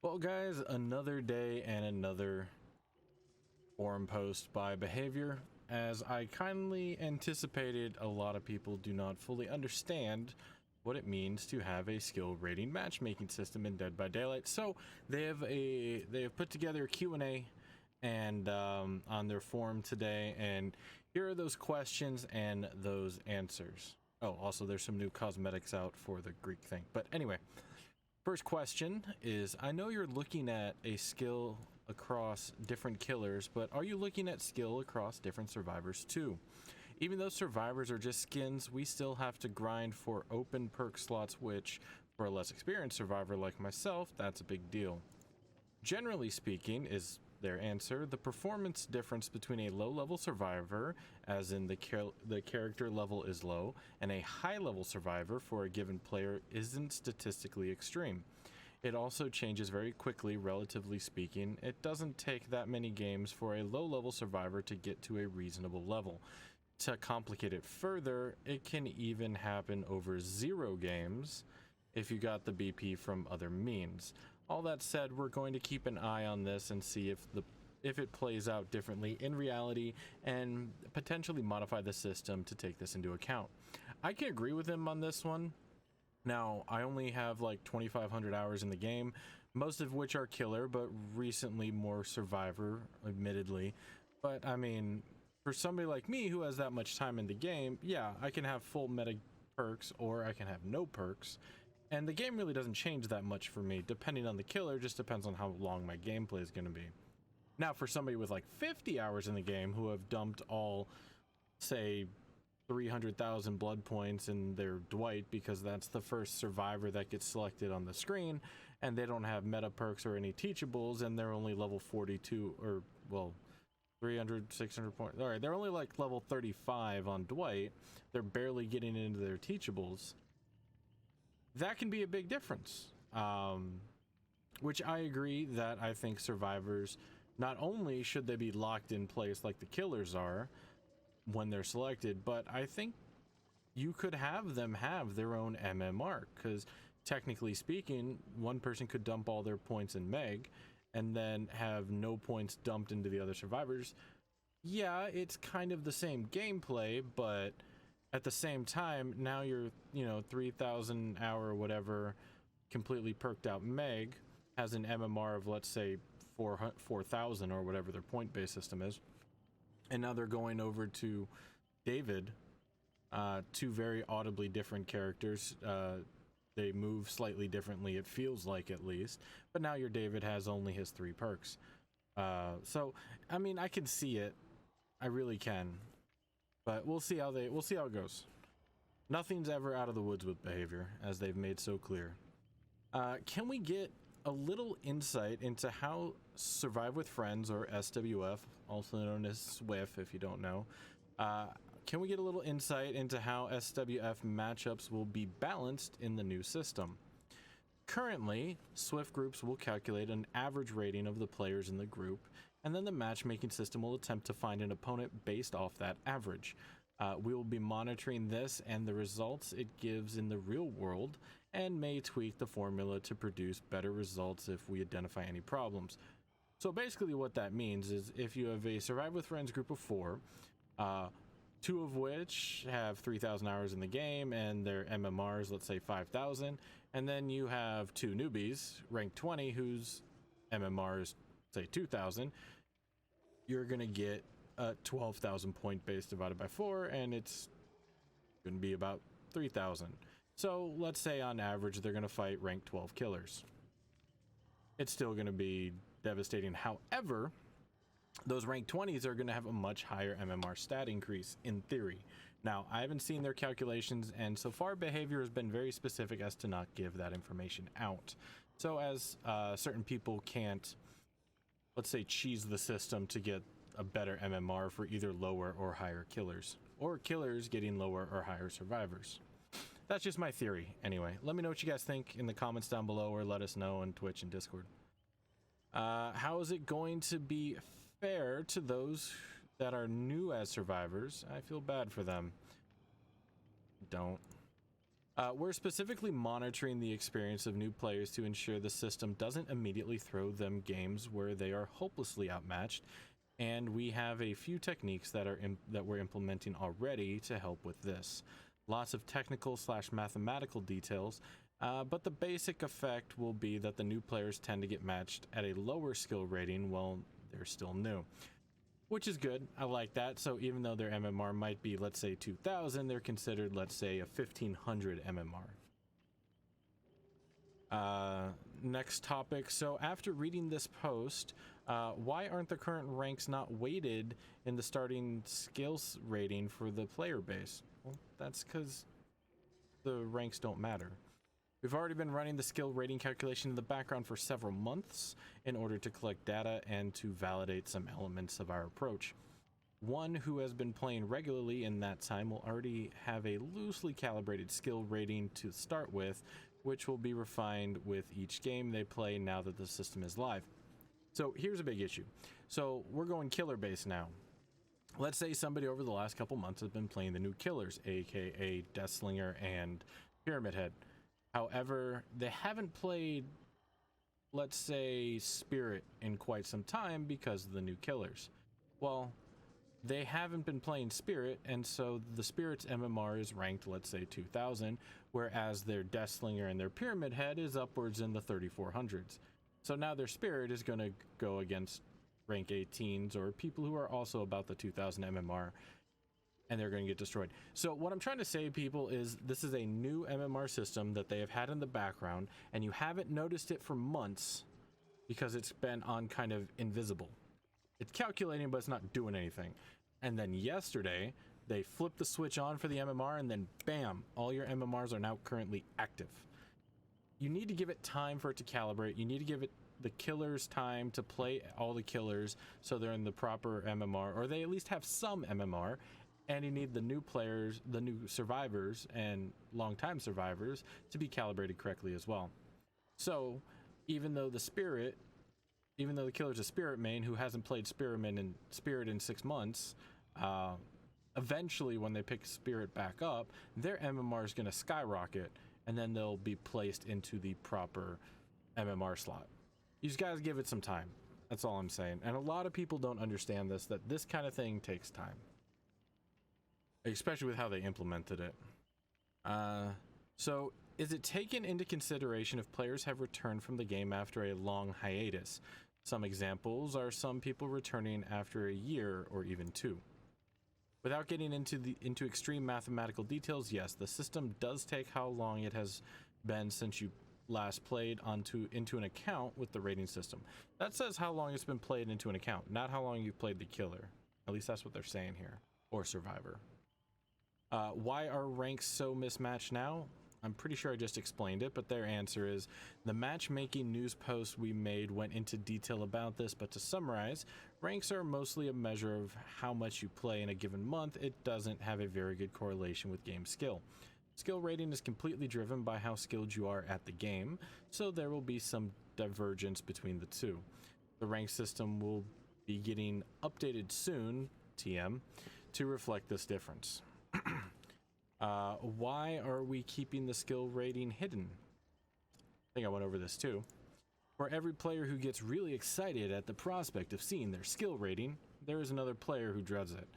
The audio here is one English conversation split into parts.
Well, guys, another day and another forum post by Behavior. As I kindly anticipated, a lot of people do not fully understand what it means to have a skill rating matchmaking system in Dead by Daylight. So they have put together a Q&A and on their forum today, and here are those questions and those answers. Oh, also there's some new cosmetics out for the Greek thing. But anyway, first question is, I know you're looking at a skill across different killers, but are you looking at skill across different survivors too? Even though survivors are just skins, we still have to grind for open perk slots, which for a less experienced survivor like myself, that's a big deal. Generally speaking, is their answer, the performance difference between a low-level survivor, as in the character level is low, and a high-level survivor for a given player isn't statistically extreme. It also changes very quickly, relatively speaking. It doesn't take that many games for a low-level survivor to get to a reasonable level. To complicate it further, it can even happen over 0 games if you got the BP from other means. All that said, we're going to keep an eye on this and see if it plays out differently in reality and potentially modify the system to take this into account. I can agree with him on this one. Now, I only have like 2,500 hours in the game, most of which are killer, but recently more survivor, admittedly. But I mean, for somebody like me who has that much time in the game, yeah, I can have full meta perks or I can have no perks. And the game really doesn't change that much for me, depending on the killer, just depends on how long my gameplay is going to be. Now, for somebody with like 50 hours in the game who have dumped all, say, 300,000 blood points in their Dwight, because that's the first survivor that gets selected on the screen, and they don't have meta perks or any teachables, and they're only level 42, or, well, 300, 600 points. All right, they're only like level 35 on Dwight. They're barely getting into their teachables. That can be a big difference, which I agree that I think survivors, not only should they be locked in place like the killers are when they're selected, but I think you could have them have their own MMR, because technically speaking, one person could dump all their points in Meg and then have no points dumped into the other survivors. Yeah, it's kind of the same gameplay, but at the same time, now you're, 3,000 hour or whatever, completely perked out Meg has an MMR of, let's say, 4,000 or whatever their point-based system is. And now they're going over to David, two very audibly different characters. They move slightly differently, it feels like, at least. But now your David has only his 3 perks. So, I mean, I can see it. I really can. But we'll see how it goes. Nothing's ever out of the woods with Behavior, as they've made so clear. Can we get a little insight into how Survive with Friends, or SWF, also known as SWIF if you don't know, can we get a little insight into how SWF matchups will be balanced in the new system? Currently, SWIF groups will calculate an average rating of the players in the group, and then the matchmaking system will attempt to find an opponent based off that average. We will be monitoring this and the results it gives in the real world, and may tweak the formula to produce better results if we identify any problems. So basically what that means is, if you have a Survive with Friends group of 4, 2 of which have 3,000 hours in the game and their MMRs, let's say 5,000, and then you have 2 newbies, rank 20, whose MMR is, say, 2,000, you're going to get 12,000 point base divided by 4, and it's going to be about 3,000. So let's say on average they're going to fight rank 12 killers. It's still going to be devastating. However, those rank 20s are going to have a much higher MMR stat increase, in theory. Now, I haven't seen their calculations, and so far Behavior has been very specific as to not give that information out. So as certain people can't, let's say, cheese the system to get a better MMR for either lower or higher killers, or killers getting lower or higher survivors. That's just my theory. Anyway, let me know what you guys think in the comments down below, or let us know on Twitch and Discord. How is it going to be fair to those that are new as survivors? I feel bad for them. Don't. We're specifically monitoring the experience of new players to ensure the system doesn't immediately throw them games where they are hopelessly outmatched, and we have a few techniques that we're implementing already to help with this. Lots of technical / mathematical details, but the basic effect will be that the new players tend to get matched at a lower skill rating while they're still new, which is good. I like that. So even though their MMR might be, let's say, 2000, they're considered, let's say, a 1500 MMR. Next topic. So after reading this post, why aren't the current ranks not weighted in the starting skills rating for the player base? Well, that's because the ranks don't matter. We've already been running the skill rating calculation in the background for several months in order to collect data and to validate some elements of our approach. One who has been playing regularly in that time will already have a loosely calibrated skill rating to start with, which will be refined with each game they play now that the system is live. So here's a big issue. So we're going killer base now. Let's say somebody over the last couple months has been playing the new killers, aka Deathslinger and Pyramid Head. However, they haven't played, let's say, Spirit in quite some time because of the new killers. Well, they haven't been playing Spirit, and so the Spirit's MMR is ranked, let's say, 2000, whereas their Deathslinger and their Pyramid Head is upwards in the 3400s. So now their Spirit is going to go against rank 18s or people who are also about the 2000 MMR, and they're going to get destroyed. So what I'm trying to say, people, is this is a new MMR system that they have had in the background, and you haven't noticed it for months because it's been on kind of invisible. It's calculating, but it's not doing anything. And then yesterday, they flipped the switch on for the MMR, and then bam, all your MMRs are now currently active. You need to give it time for it to calibrate. You need to give it the killers time to play all the killers so they're in the proper MMR, or they at least have some MMR. And you need the new players, the new survivors and long-time survivors to be calibrated correctly as well. So even though the killer's a Spirit main who hasn't played Spirit in 6 months, eventually when they pick Spirit back up, their MMR is going to skyrocket, and then they'll be placed into the proper MMR slot. You just guys give it some time. That's all I'm saying. And a lot of people don't understand this, that this kind of thing takes time, especially with how they implemented it. So is it taken into consideration if players have returned from the game after a long hiatus? Some examples are some people returning after a year or even 2. Without getting into extreme mathematical details, yes, the system does take how long it has been since you last played into an account with the rating system. That says how long it's been played into an account, not how long you've played the killer. At least that's what they're saying here, or survivor. Why are ranks so mismatched now? I'm pretty sure I just explained it, but their answer is the matchmaking news post we made went into detail about this, but to summarize, ranks are mostly a measure of how much you play in a given month. It doesn't have a very good correlation with game skill. Skill rating is completely driven by how skilled you are at the game, so there will be some divergence between the two. The rank system will be getting updated soon, TM, to reflect this difference. Why are we keeping the skill rating hidden? I think I went over this too. For every player who gets really excited at the prospect of seeing their skill rating, there is another player who dreads it.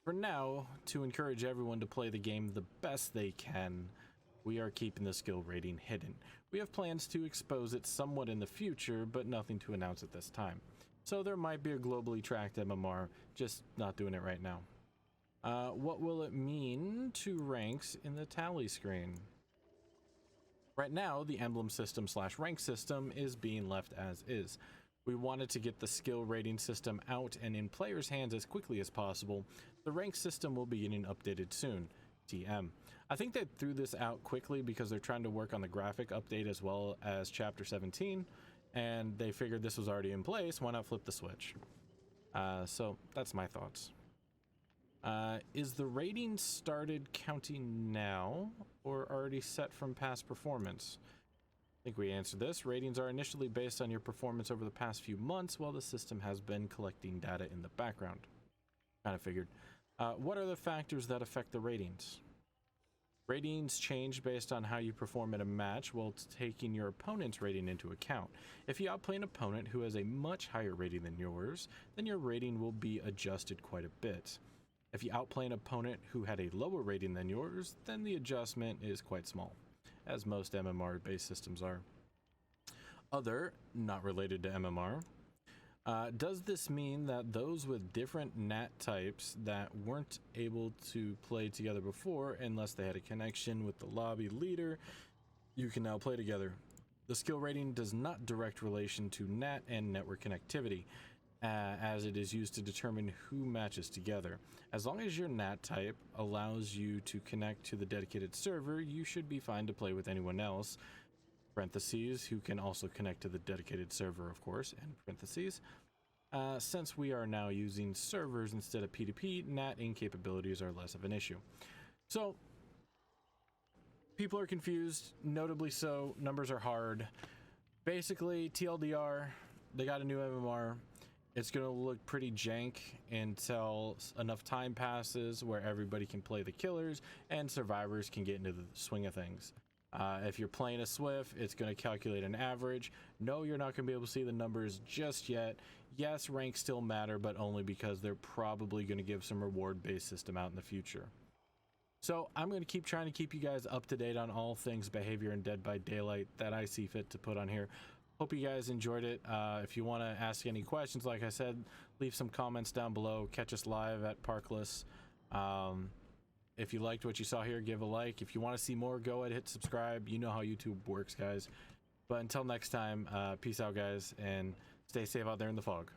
For now, to encourage everyone to play the game the best they can, we are keeping the skill rating hidden. We have plans to expose it somewhat in the future, but nothing to announce at this time. So there might be a globally tracked MMR, just not doing it right now. What will it mean to ranks in the tally screen? Right now, the emblem system / rank system is being left as is. We wanted to get the skill rating system out and in players' hands as quickly as possible. The rank system will be getting updated soon. TM. I think they threw this out quickly because they're trying to work on the graphic update as well as Chapter 17, and they figured this was already in place. Why not flip the switch? So that's my thoughts. Is the rating started counting now or already set from past performance? I think we answered this. Ratings are initially based on your performance over the past few months while the system has been collecting data in the background. Kind of figured. What are the factors that affect the ratings? Ratings change based on how you perform in a match while taking your opponent's rating into account. If you outplay an opponent who has a much higher rating than yours, then your rating will be adjusted quite a bit. If you outplay an opponent who had a lower rating than yours, then the adjustment is quite small, as most MMR-based systems are. Other, not related to MMR, does this mean that those with different NAT types that weren't able to play together before, unless they had a connection with the lobby leader, you can now play together? The skill rating does not direct relation to NAT and network connectivity, as it is used to determine who matches together. As long as your NAT type allows you to connect to the dedicated server, you should be fine to play with anyone else, parentheses, who can also connect to the dedicated server, of course, and parentheses. Since we are now using servers instead of P2P, NAT incapabilities are less of an issue. So, people are confused, notably so. Numbers are hard. Basically, TLDR, they got a new MMR. It's going to look pretty jank until enough time passes where everybody can play the killers and survivors can get into the swing of things. If you're playing a Swift, it's going to calculate an average. No, you're not going to be able to see the numbers just yet. Yes, ranks still matter, but only because they're probably going to give some reward-based system out in the future. So I'm going to keep trying to keep you guys up to date on all things Behavior and Dead by Daylight that I see fit to put on here. Hope you guys enjoyed it. If you want to ask any questions, like I said, leave some comments down below. Catch us live at Parklis. If you liked what you saw here, give a like. If you want to see more, go ahead, hit subscribe. You know how YouTube works, guys. But until next time, peace out, guys, and stay safe out there in the fog.